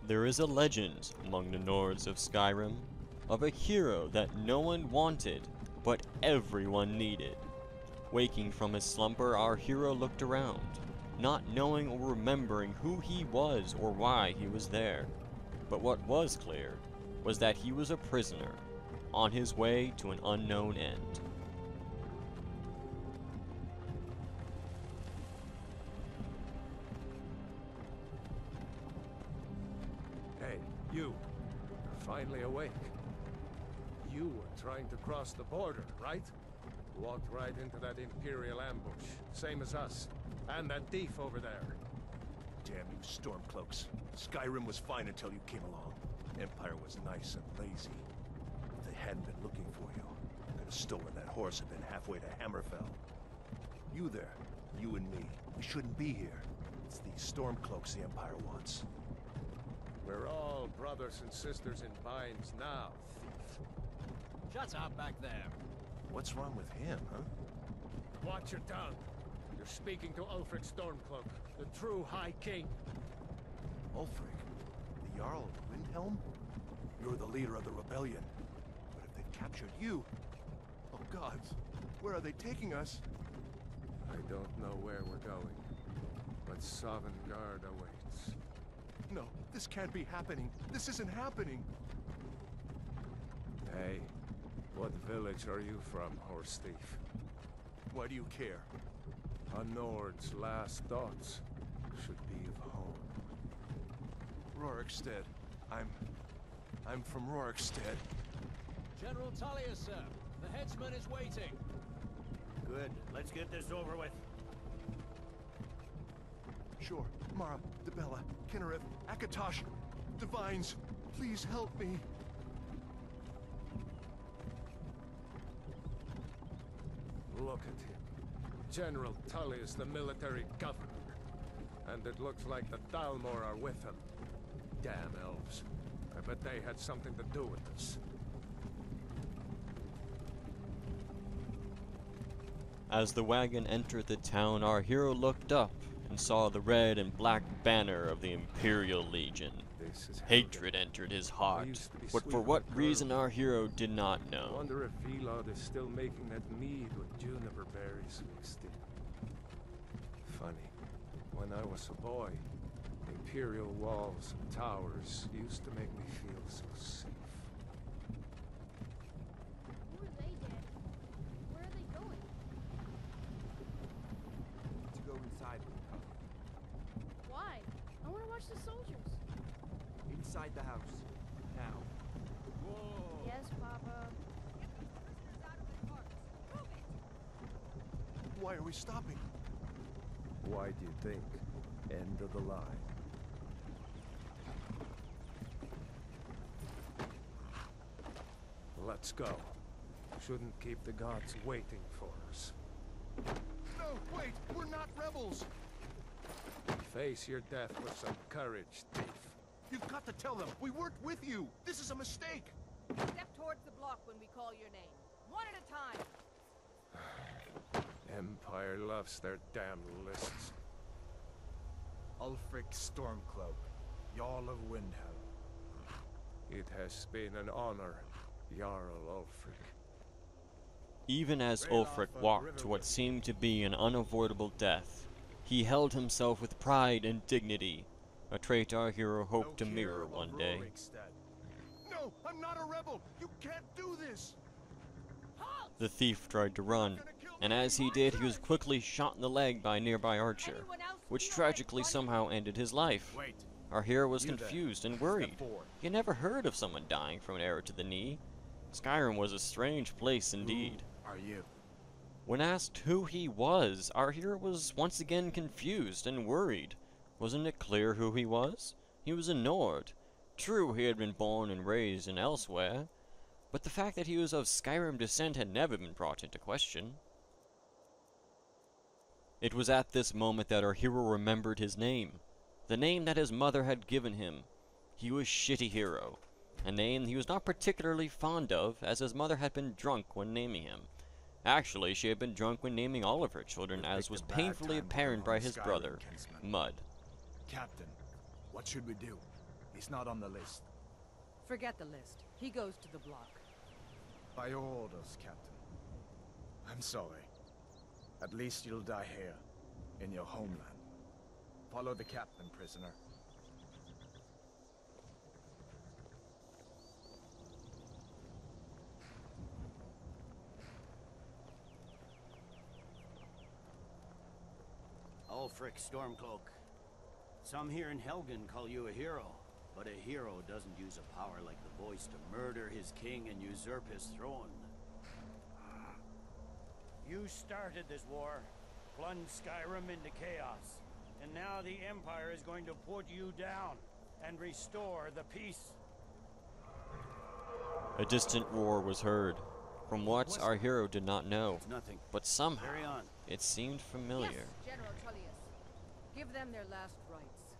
There is a legend among the Nords of Skyrim of a hero that no one wanted, but everyone needed. Waking from his slumber, our hero looked around, not knowing or remembering who he was or why he was there. But what was clear was that he was a prisoner, on his way to an unknown end. Hey, you. You're finally awake. You were trying to cross the border, right? Walked right into that Imperial ambush, same as us. And that thief over there. Damn you Stormcloaks. Skyrim was fine until you came along. Empire was nice and lazy. If they hadn't been looking for you, could have stolen that horse and been halfway to Hammerfell. You there, you and me, we shouldn't be here. It's these Stormcloaks the Empire wants. We're all brothers and sisters in binds now, thief. Shut up back there. What's wrong with him, huh? Watch your tongue. You're speaking to Ulfric Stormcloak, the true High King. Ulfric? The Jarl of Windhelm? You're the leader of the rebellion. But if they've captured you... Oh gods, where are they taking us? I don't know where we're going, but Sovngarde awaits. No, this can't be happening. This isn't happening. Hey, what village are you from, horse thief? Why do you care? A Nord's last thoughts should be of home. Rorikstead. I'm from Rorikstead. General Tullius, sir. The headsman is waiting. Good. Let's get this over with. Sure. Mara, Dibella, Kinnereth, Akatosh, Divines, please help me. Look at him. General Tullius, the military governor. And it looks like the Dalmor are with him. Damn elves. I bet they had something to do with this. As the wagon entered the town, our hero looked up and saw the red and black banner of the Imperial Legion. Hatred entered his heart, but for what reason our hero did not know. Wonder if Vilod is still making that mead with juniper berries mixed in. Funny, when I was a boy, Imperial walls and towers used to make me feel so safe. Who are they, Dad? Where are they going? To go inside with the cover. Why? I want to watch the soldiers. Inside the house. Now. Whoa! Yes, Papa. Why are we stopping? Why do you think? End of the line. Let's go. Shouldn't keep the gods waiting for us. No, wait! We're not rebels! Face your death with some courage, thief. You've got to tell them! We weren't with you! This is a mistake! Step towards the block when we call your name. One at a time. Empire loves their damn lists. Ulfric Stormcloak, Jarl of Windhelm. It has been an honor, Jarl Ulfric. Even as Ulfric walked to what seemed to be an unavoidable death, he held himself with pride and dignity, a trait our hero hoped to mirror one day. No, I'm not a rebel! You can't do this! The thief tried to run, and as he did, he was quickly shot in the leg by a nearby archer, which tragically somehow ended his life. Wait. Our hero was confused and worried. He had never heard of someone dying from an arrow to the knee. Skyrim was a strange place indeed. Who are you? When asked who he was, our hero was once again confused and worried. Wasn't it clear who he was? He was a Nord. True, he had been born and raised in elsewhere, but the fact that he was of Skyrim descent had never been brought into question. It was at this moment that our hero remembered his name, the name that his mother had given him. He was Shitty Hero, a name he was not particularly fond of, as his mother had been drunk when naming him. Actually, she had been drunk when naming all of her children, as was painfully apparent by his brother, Mud. Captain, what should we do? He's not on the list. Forget the list. He goes to the block. By your orders, Captain. I'm sorry. At least you'll die here, in your homeland. Follow the captain, prisoner. Ulfric Stormcloak. Some here in Helgen call you a hero, but a hero doesn't use a power like the voice to murder his king and usurp his throne. You started this war, plunged Skyrim into chaos, and now the Empire is going to put you down and restore the peace. A distant roar was heard, from what our hero did not know, It's nothing. but somehow Carry on. it seemed familiar. Yes, General Tullius. Give them their last rites.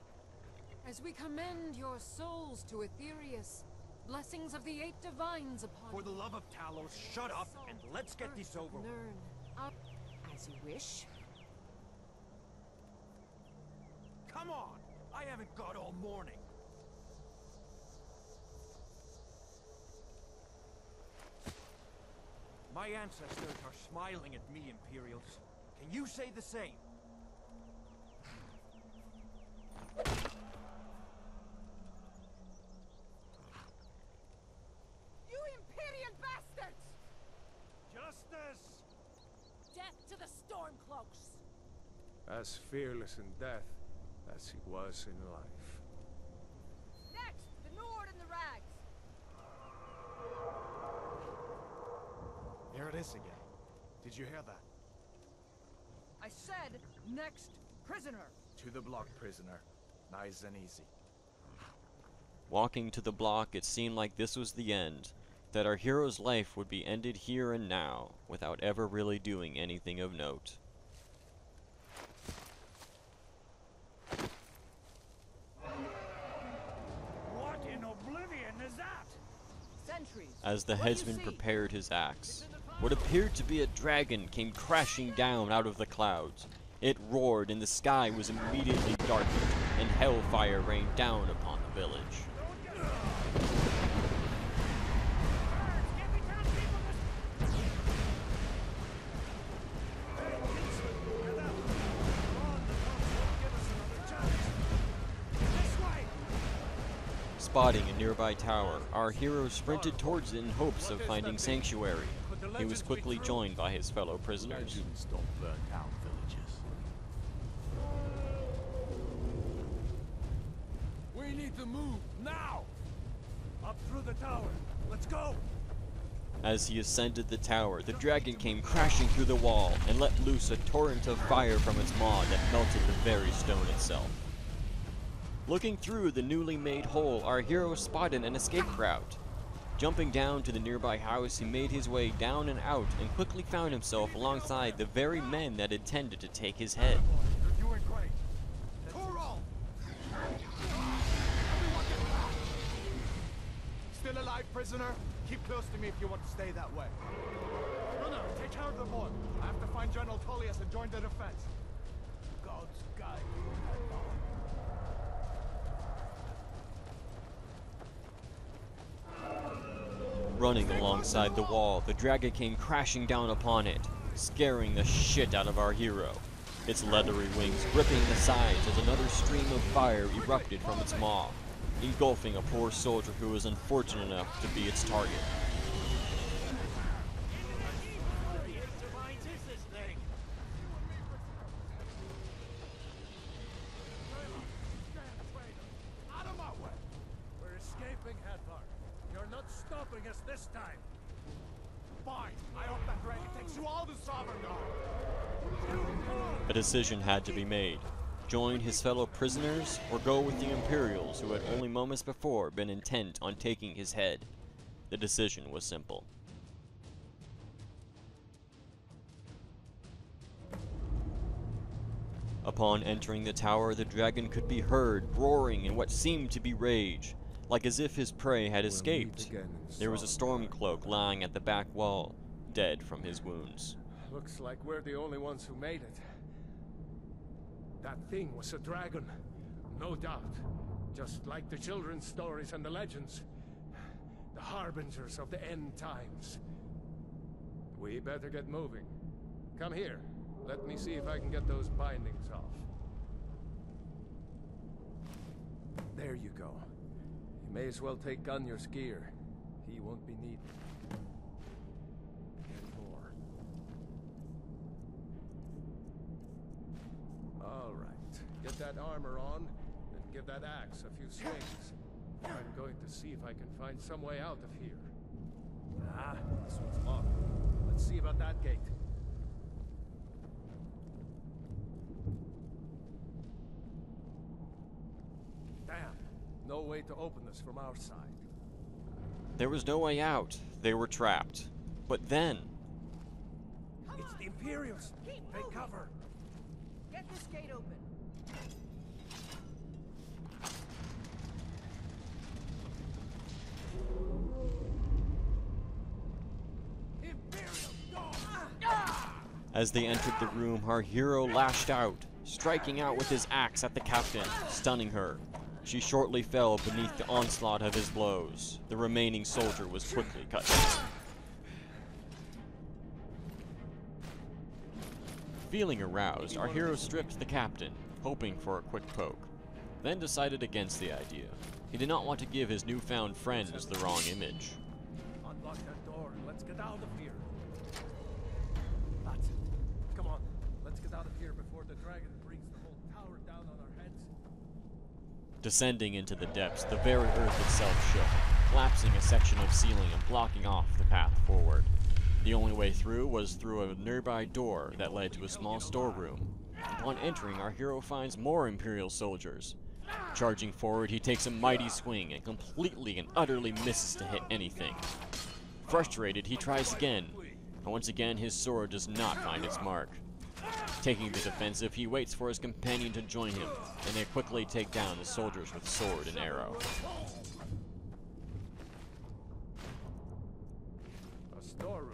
As we commend your souls to Aetherius, blessings of the 8 divines upon For the love of Talos, shut up and let's get this over with. Learn up as you wish. Come on! I haven't got all morning. My ancestors are smiling at me, Imperials. Can you say the same? You Imperial bastards! Justice! Death to the Stormcloaks! As fearless in death as he was in life. Next, the Nord and the Rags. Here it is again. Did you hear that? I said, next prisoner. To the block, prisoner. Nice and easy. Walking to the block, it seemed like this was the end, that our hero's life would be ended here and now, without ever really doing anything of note. What in oblivion is that? Sentries. As the What do you headsman see? prepared his axe, what appeared to be a dragon came crashing down out of the clouds. It roared, and the sky was immediately darkened, and hellfire rained down upon the village. Spotting a nearby tower, our hero sprinted towards it in hopes of finding sanctuary. He was quickly joined by his fellow prisoners. Legends don't burn down villages. We need to move now! Up through the tower. Let's go! As he ascended the tower, the dragon came crashing through the wall and let loose a torrent of fire from its maw that melted the very stone itself. Looking through the newly made hole, our hero spotted an escape route. Jumping down to the nearby house, he made his way down and out and quickly found himself alongside the very men that intended to take his head. You're doing great. Toro! Still alive, prisoner? Keep close to me if you want to stay that way. Gunnar, take care of the boy. I have to find General Tullius and join the defense. God's guide you, Admiral. Running alongside the wall, the dragon came crashing down upon it, scaring the shit out of our hero. Its leathery wings gripping the sides as another stream of fire erupted from its maw, engulfing a poor soldier who was unfortunate enough to be its target. Out of my way! We're escaping, Hathor. You're not stopping us this time. Fine. I hope that dragon takes you all to Sovngarde. A decision had to be made. Join his fellow prisoners, or go with the Imperials who had only moments before been intent on taking his head. The decision was simple. Upon entering the tower, the dragon could be heard roaring in what seemed to be rage, like as if his prey had escaped. There was a Stormcloak lying at the back wall, dead from his wounds. Looks like we're the only ones who made it. That thing was a dragon, no doubt. Just like the children's stories and the legends. The harbingers of the end times. We better get moving. Come here. Let me see if I can get those bindings off. There you go. You may as well take Gunjar's gear. He won't be needed anymore. All right. Get that armor on, and give that axe a few swings. I'm going to see if I can find some way out of here. Ah, this one's locked. Let's see about that gate. Damn. No way to open this from our side. There was no way out. They were trapped. But then... It's the Imperials! Take cover! Get this gate open. As they entered the room, our hero lashed out, striking out with his axe at the captain, stunning her. She shortly fell beneath the onslaught of his blows. The remaining soldier was quickly cut down. Feeling aroused, our hero stripped the captain, hoping for a quick poke, then decided against the idea. He did not want to give his newfound friends the wrong image. Unlock that door and let's get out of here. That's it. Come on, let's get out of here before the dragon brings the whole tower down on our heads. Descending into the depths, the very earth itself shook, collapsing a section of ceiling and blocking off the path forward. The only way through was through a nearby door that led to a small storeroom. Upon entering, our hero finds more Imperial soldiers. Charging forward, he takes a mighty swing and completely and utterly misses to hit anything. Frustrated, he tries again, and once again his sword does not find its mark. Taking the defensive, he waits for his companion to join him, and they quickly take down the soldiers with sword and arrow. A storeroom.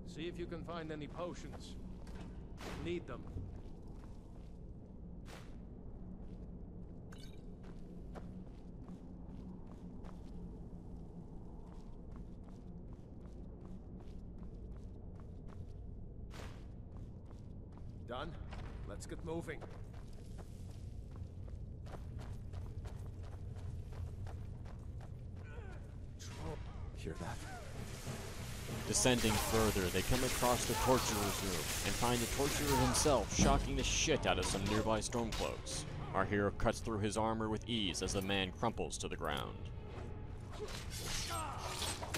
See if you can find any potions. Need them. Done? Let's get moving. Hear that? Descending further, they come across the torturer's room and find the torturer himself shocking the shit out of some nearby stormcloaks. Our hero cuts through his armor with ease as the man crumples to the ground.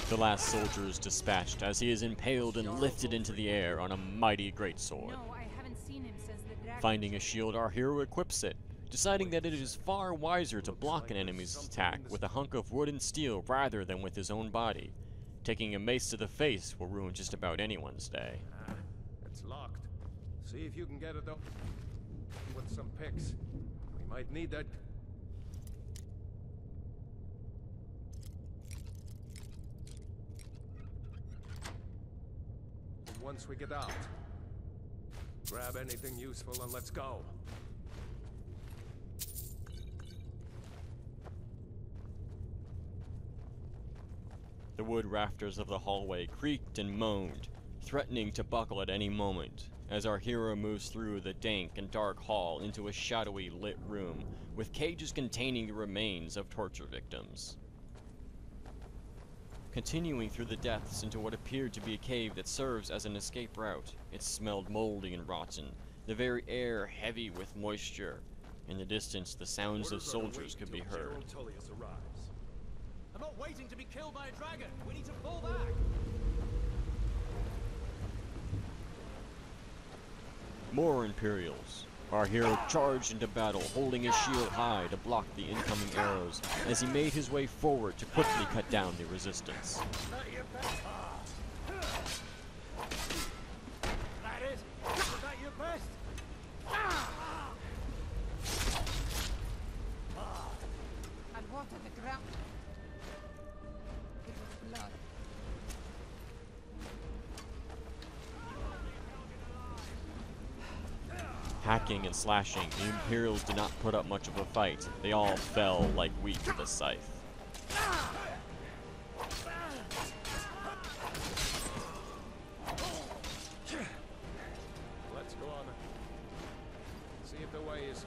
The last soldier is dispatched as he is impaled and lifted into the air on a mighty greatsword. No, I haven't seen him since the dragon. Finding a shield, our hero equips it, deciding that it is far wiser to block an enemy's attack with a hunk of wood and steel rather than with his own body. Taking a mace to the face will ruin just about anyone's day. It's locked. See if you can get it open with some picks. We might need that. Once we get out, grab anything useful and let's go. The wood rafters of the hallway creaked and moaned, threatening to buckle at any moment, as our hero moves through the dank and dark hall into a shadowy lit room with cages containing the remains of torture victims. Continuing through the depths into what appeared to be a cave that serves as an escape route, it smelled moldy and rotten, the very air heavy with moisture. In the distance, the sounds of soldiers could be heard. I'm not waiting to be killed by a dragon. We need to fall back. More Imperials. Our hero charged into battle, holding his shield high to block the incoming arrows, as he made his way forward to quickly cut down the resistance. That is that your best? And water the ground. It was blood. Hacking and slashing, the Imperials did not put up much of a fight. They all fell like wheat to the scythe. Let's go on. See if the way is...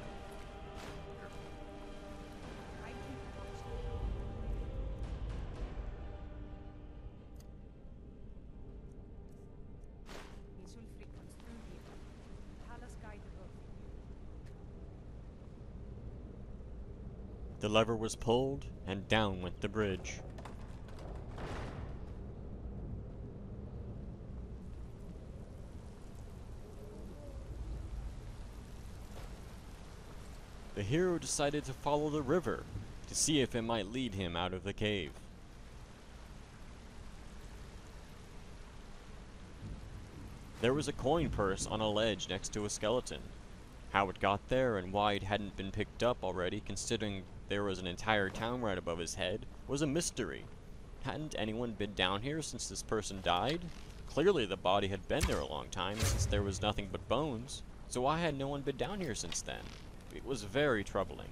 The lever was pulled, and down went the bridge. The hero decided to follow the river to see if it might lead him out of the cave. There was a coin purse on a ledge next to a skeleton. How it got there and why it hadn't been picked up already, considering there was an entire town right above his head, was a mystery. Hadn't anyone been down here since this person died? Clearly the body had been there a long time, since there was nothing but bones. So why had no one been down here since then? It was very troubling.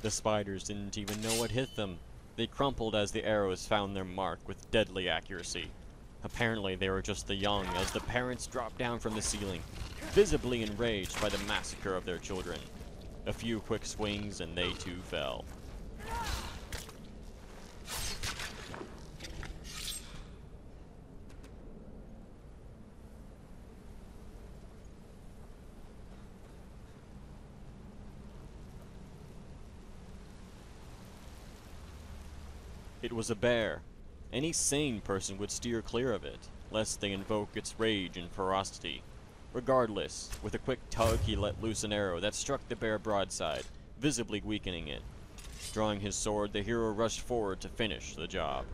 The spiders didn't even know what hit them. They crumpled as the arrows found their mark with deadly accuracy. Apparently they were just the young as the parents dropped down from the ceiling, visibly enraged by the massacre of their children. A few quick swings and they too fell. It was a bear. Any sane person would steer clear of it, lest they invoke its rage and ferocity. Regardless, with a quick tug he let loose an arrow that struck the bear broadside, visibly weakening it. Drawing his sword, the hero rushed forward to finish the job.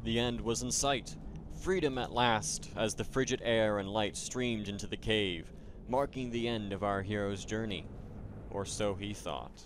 The end was in sight. Freedom at last, as the frigid air and light streamed into the cave, marking the end of our hero's journey. Or so he thought.